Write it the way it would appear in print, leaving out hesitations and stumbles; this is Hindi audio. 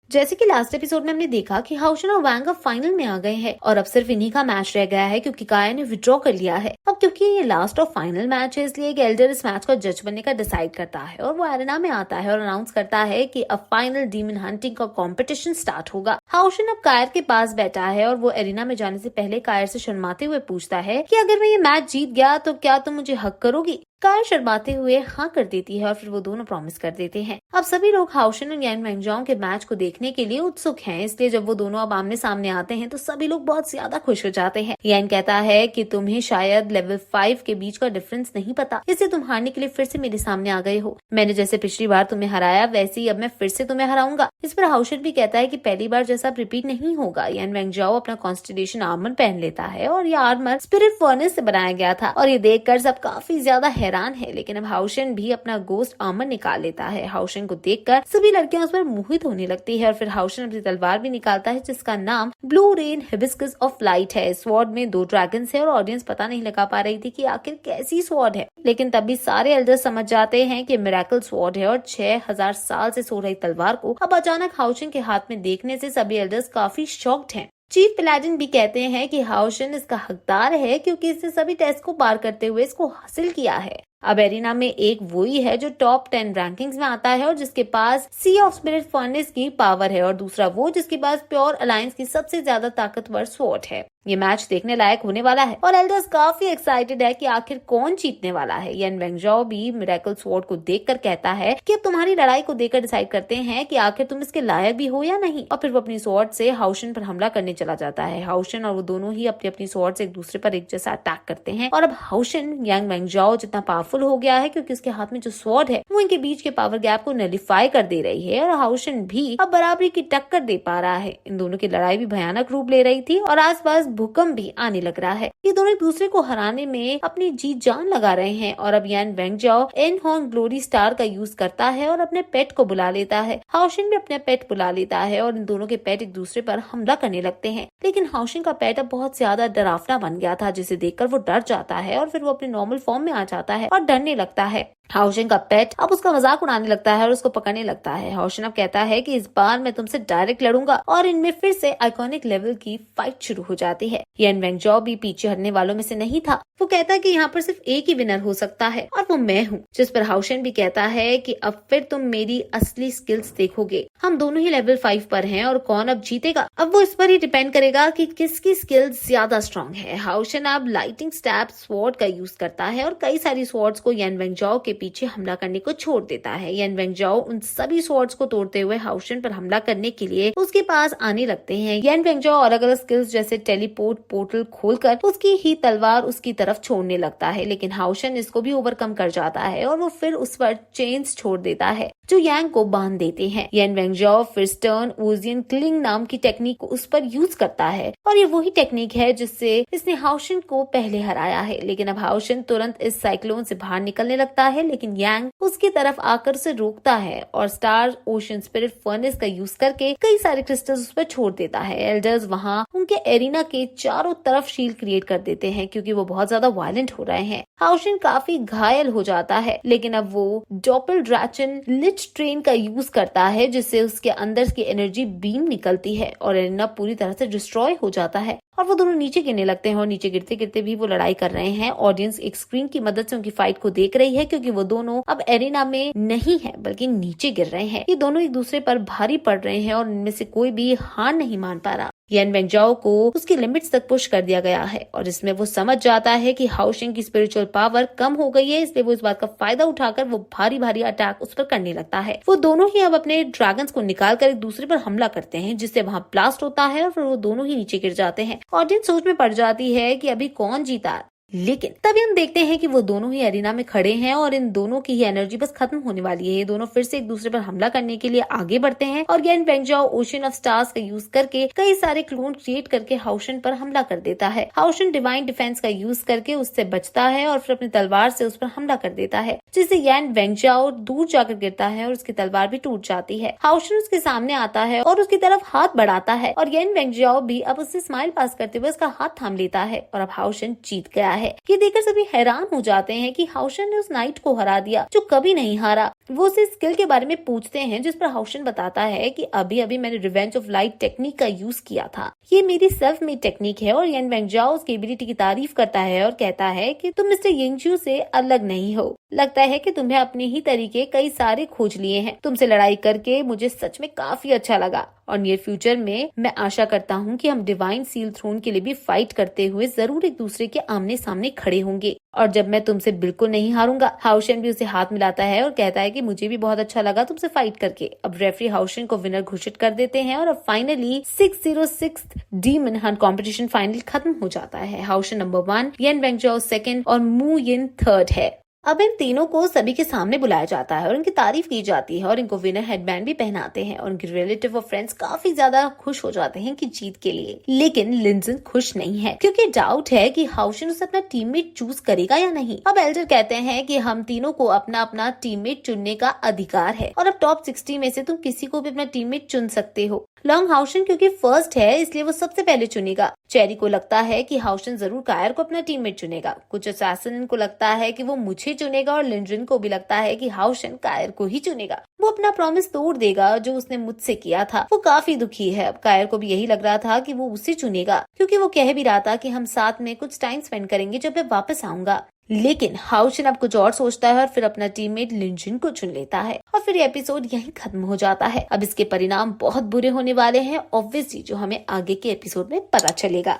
जैसे कि लास्ट एपिसोड में हमने देखा कि हाउशन और वांग अब फाइनल में आ गए हैं और अब सिर्फ इन्हीं का मैच रह गया है क्योंकि काया ने विड्रॉ कर लिया है। अब क्योंकि ये लास्ट और फाइनल मैच है इसलिए एक एल्डर इस मैच का जज बनने का डिसाइड करता है और वो एरेना में आता है और अनाउंस करता है कि अब फाइनल डीमन हंटिंग का कॉम्पिटिशन स्टार्ट होगा। हाउशन अब कायर के पास बैठा है और वो एरेना में जाने से पहले कायर से शर्माते हुए पूछता है कि अगर मैं ये मैच जीत गया तो क्या तुम मुझे हक करोगी। कायर शर्माते हुए हाँ कर देती है और फिर वो दोनों प्रॉमिस कर देते हैं। अब सभी लोग हाउशन और यान वेंगजाओ के मैच को देखने के लिए उत्सुक हैं, इसलिए जब वो दोनों अब आमने सामने आते हैं तो सभी लोग बहुत ज्यादा खुश हो जाते हैं। यान कहता है कि तुम्हें शायद लेवल 5 के बीच का डिफरेंस नहीं पता, इसलिए तुम हारने के लिए फिर से मेरे सामने आ गए हो। मैंने जैसे पिछली बार तुम्हें हराया वैसे ही अब मैं फिर से तुम्हें हराऊंगा। इस पर हाउशन भी कहता है कि पहली बार जैसा रिपीट नहीं होगा। यान वेंगजाओ अपना कॉन्स्टिलेशन आर्मर पहन लेता है और ये आर्मर स्पिरिट फर्नेस से बनाया गया था और ये देखकर सब काफी ज्यादा हैरान है। लेकिन अब हाउशन भी अपना गोस्ट आर्मर निकाल लेता है। हाउशन को देखकर सभी लड़कियां उस पर मोहित होने लगती है और फिर हाउशन अपनी तलवार भी निकालता है जिसका नाम blue rain hibiscus of light है। स्वॉर्ड में 2 ड्रैगन्स है और ऑडियंस पता नहीं लगा पा रही थी कि आखिर कैसी स्वॉर्ड है, लेकिन तभी सारे एल्डर्स समझ जाते हैं कि मिरेकल स्वॉर्ड है और 6000 साल से सो रही तलवार को अब अचानक हाउशन के हाथ में देखने से सभी एल्डर्स काफी शॉक्ड हैं। चीफ पैलाडिन भी कहते हैं कि हाउशन इसका हकदार है क्योंकि इसने सभी टेस्ट को पार करते हुए इसको हासिल किया है। अब एरिना में एक वही है जो टॉप 10 रैंकिंग्स में आता है और जिसके पास सी ऑफ स्पिरिट फर्नेस की पावर है और दूसरा वो जिसके पास प्योर अलायंस की सबसे ज्यादा ताकतवर स्वॉर्ड है। ये मैच देखने लायक होने वाला है और एल्डर्स काफी एक्साइटेड है कि आखिर कौन जीतने वाला है। यान वेंगजाओ भी मिरेकल स्वॉर्ड को देखकर कहता है कि अब तुम्हारी लड़ाई को देखकर डिसाइड करते हैं कि आखिर तुम इसके लायक भी हो या नहीं। और फिर वो अपनी स्वॉर्ड से हाउशन पर हमला करने चला जाता है। हाउशन और वो दोनों ही अपनी अपनी स्वॉर्ड से एक दूसरे पर एक जैसा अटैक करते हैं और अब हाउशन यान वेंगजाओ जितना पावरफुल हो गया है क्योंकि उसके हाथ में जो स्वॉर्ड है वो इनके बीच के पावर गैप को नलिफाई कर दे रही है और हाउशन भी अब बराबरी की टक्कर दे पा रहा है। इन दोनों की लड़ाई भी भयानक रूप ले रही थी और आसपास भूकंप भी आने लग रहा है। ये दोनों एक दूसरे को हराने में अपनी जी जान लगा रहे हैं और अब यान वेंगजाओ एनहॉन्ग ग्लोरी स्टार का यूज करता है और अपने पेट को बुला लेता है। हाउशन भी अपने पेट बुला लेता है और इन दोनों के पेट एक दूसरे पर हमला करने लगते हैं। लेकिन हाउशन का पेट अब बहुत ज्यादा डरावना बन गया था जिसे देखकर वो डर जाता है और फिर वो अपने नॉर्मल फॉर्म में आ जाता है और डरने लगता है। हाउशन का पेट अब उसका मजाक उड़ाने लगता है और उसको पकड़ने लगता है। हाउशन अब कहता है कि इस बार मैं तुमसे डायरेक्ट लड़ूंगा और इनमें फिर से आइकॉनिक लेवल की फाइट शुरू हो जाती है। यान वेंगजाओ भी पीछे हटने वालों में से नहीं था। वो कहता है कि यहाँ पर सिर्फ एक ही विनर हो सकता है और वो मैं हूँ। जिस पर हाउशन भी कहता है कि अब फिर तुम मेरी असली स्किल्स देखोगे। हम दोनों ही लेवल 5 पर हैं और कौन अब जीतेगा अब वो इस पर ही डिपेंड करेगा कि किसकी स्किल्स ज्यादा स्ट्रॉन्ग है। हाउशन अब लाइटिंग स्टैब स्वॉर्ड का यूज करता है और कई सारी स्वॉर्ड्स को यान वेंगजाओ के पीछे हमला करने को छोड़ देता है। यान वेंगजाओ उन सभी स्वॉर्ड्स को तोड़ते हुए हाउशन पर हमला करने के लिए उसके पास आने लगते हैं। यान वेंगजाओ अलग अलग स्किल्स जैसे टेलीपोर्ट पोर्टल खोलकर उसकी ही तलवार उसकी तरफ छोड़ने लगता है, लेकिन हाउशन इसको भी ओवरकम कर जाता है और वो फिर उस पर चेन्स छोड़ देता है जो यांग को बांध देते हैं। यान वेंगजाओ फिर स्टर्न ओजियन क्लिंग नाम की टेक्निक को उस पर यूज करता है और ये वही टेक्निक है जिससे इसने हाउशन को पहले हराया है। लेकिन अब हाउशन तुरंत इस साइक्लोन से बाहर निकलने लगता है, लेकिन यांग उसकी तरफ आकर उसे रोकता है और स्टार ओशन स्पिरिट फर्नेस का यूज करके कई सारे क्रिस्टल्स उस पर छोड़ देता है। एल्डर्स वहाँ उनके एरिना के चारों तरफ शील्ड क्रिएट कर देते हैं क्योंकि वो बहुत ज्यादा वायलेंट हो रहे हैं। हाउशन काफी घायल हो जाता है, लेकिन अब वो डॉपल ड्रैचन लिच ट्रेन का यूज करता है जिससे उसके अंदर की एनर्जी बीम निकलती है और एरिना पूरी तरह से डिस्ट्रॉय हो जाता है और वो दोनों नीचे गिरने लगते हैं और नीचे गिरते गिरते भी वो लड़ाई कर रहे हैं। ऑडियंस एक स्क्रीन की मदद से उनकी फाइट को देख रही है क्योंकि वो दोनों अब एरिना में नहीं है बल्कि नीचे गिर रहे हैं। ये दोनों एक दूसरे पर भारी पड़ रहे हैं और इनमें से कोई भी हार नहीं मान पा रहा। यान वेंगजाओ को उसकी लिमिट्स तक पुश कर दिया गया है और इसमें वो समझ जाता है कि हाउशिंग की स्पिरिचुअल पावर कम हो गई है, इसलिए वो इस बात का फायदा उठाकर वो भारी भारी अटैक उस पर करने लगता है। वो दोनों ही अब अपने ड्रैगन्स को निकाल कर एक दूसरे पर हमला करते हैं जिससे वहाँ ब्लास्ट होता है और फिर वो दोनों ही नीचे गिर जाते हैं। ऑडियंस सोच में पड़ जाती है कि अभी कौन जीता, लेकिन तभी हम देखते हैं कि वो दोनों ही एरिना में खड़े हैं और इन दोनों की ही एनर्जी बस खत्म होने वाली है। ये दोनों फिर से एक दूसरे पर हमला करने के लिए आगे बढ़ते हैं और यान वेंगजाओ ओशन ऑफ स्टार्स का यूज करके कई सारे क्लोन क्रिएट करके हाउशन पर हमला कर देता है। हाउशन डिवाइन डिफेंस का यूज करके उससे बचता है और फिर अपनी तलवार से उस पर हमला कर देता है जिससे यान वेंगजाओ दूर जाकर गिरता है और उसकी तलवार भी टूट जाती है। हाउशन उसके सामने आता है और उसकी तरफ हाथ बढ़ाता है और यान वेंगजाओ भी अब उससे स्माइल पास करते हुए उसका हाथ थाम लेता है और अब हाउशन जीत गया है। ये देखकर सभी हैरान हो जाते हैं कि हाउशन ने उस नाइट को हरा दिया जो कभी नहीं हारा। वो उसे स्किल के बारे में पूछते हैं, जिस पर हाउशन बताता है कि अभी अभी मैंने रिवेंज ऑफ लाइट टेक्निक का यूज किया था। ये मेरी सेल्फ मेड टेक्निक है। और यन वेंगजाओ उसकी एबिलिटी की तारीफ करता है और कहता है कि तुम मिस्टर यिंगजू से अलग नहीं हो। लगता है कि तुम्हें अपने ही तरीके कई सारे खोज लिए हैं। तुमसे लड़ाई करके मुझे सच में काफी अच्छा लगा और नियर फ्यूचर में मैं आशा करता हूँ कि हम डिवाइन सील थ्रोन के लिए भी फाइट करते हुए जरूर एक दूसरे के आमने सामने खड़े होंगे। और जब मैं तुमसे बिल्कुल नहीं हारूंगा। हाउशन भी उसे हाथ मिलाता है और कहता है कि मुझे भी बहुत अच्छा लगा तुमसे फाइट करके। अब रेफरी हाउशन को विनर घोषित कर देते हैं और अब finally 606 demon Hunt competition final खत्म हो जाता है। हाउशन नंबर 1, यन वेंगजाओ सेकंड और मू यिन थर्ड है। अब इन तीनों को सभी के सामने बुलाया जाता है और इनकी तारीफ की जाती है और इनको विनर हेडबैंड भी पहनाते हैं और उनके रिलेटिव और फ्रेंड्स काफी ज्यादा खुश हो जाते हैं कि जीत के लिए। लेकिन लिंजन खुश नहीं है क्योंकि डाउट है कि हाउशन उसे अपना टीममेट चूज करेगा या नहीं। अब एल्डर कहते हैं कि हम तीनों को अपना अपना टीममेट चुनने का अधिकार है और अब टॉप 60 में से तुम किसी को भी अपना टीममेट चुन सकते हो। लॉन्ग हाउशन क्योंकि फर्स्ट है इसलिए वो सबसे पहले चुनेगा। चेरी को लगता है कि हाउशन जरूर कायर को अपना टीममेट चुनेगा। कुछ असैसिन को लगता है कि वो मुझे चुनेगा और लिंजन को भी लगता है कि हाउशन कायर को ही चुनेगा। वो अपना प्रॉमिस तोड़ देगा जो उसने मुझसे किया था। वो काफी दुखी है। अब कायर को भी यही लग रहा था कि वो उसे चुनेगा क्योंकि वो कह भी रहा था कि हम साथ में कुछ टाइम स्पेंड करेंगे जब मैं वापस आऊंगा। लेकिन हाउशन अब कुछ और सोचता है और फिर अपना टीममेट लिंजन को चुन लेता है और फिर ये एपिसोड यहीं खत्म हो जाता है। अब इसके परिणाम बहुत बुरे होने वाले हैं ऑब्वियसली, जो हमें आगे के एपिसोड में पता चलेगा।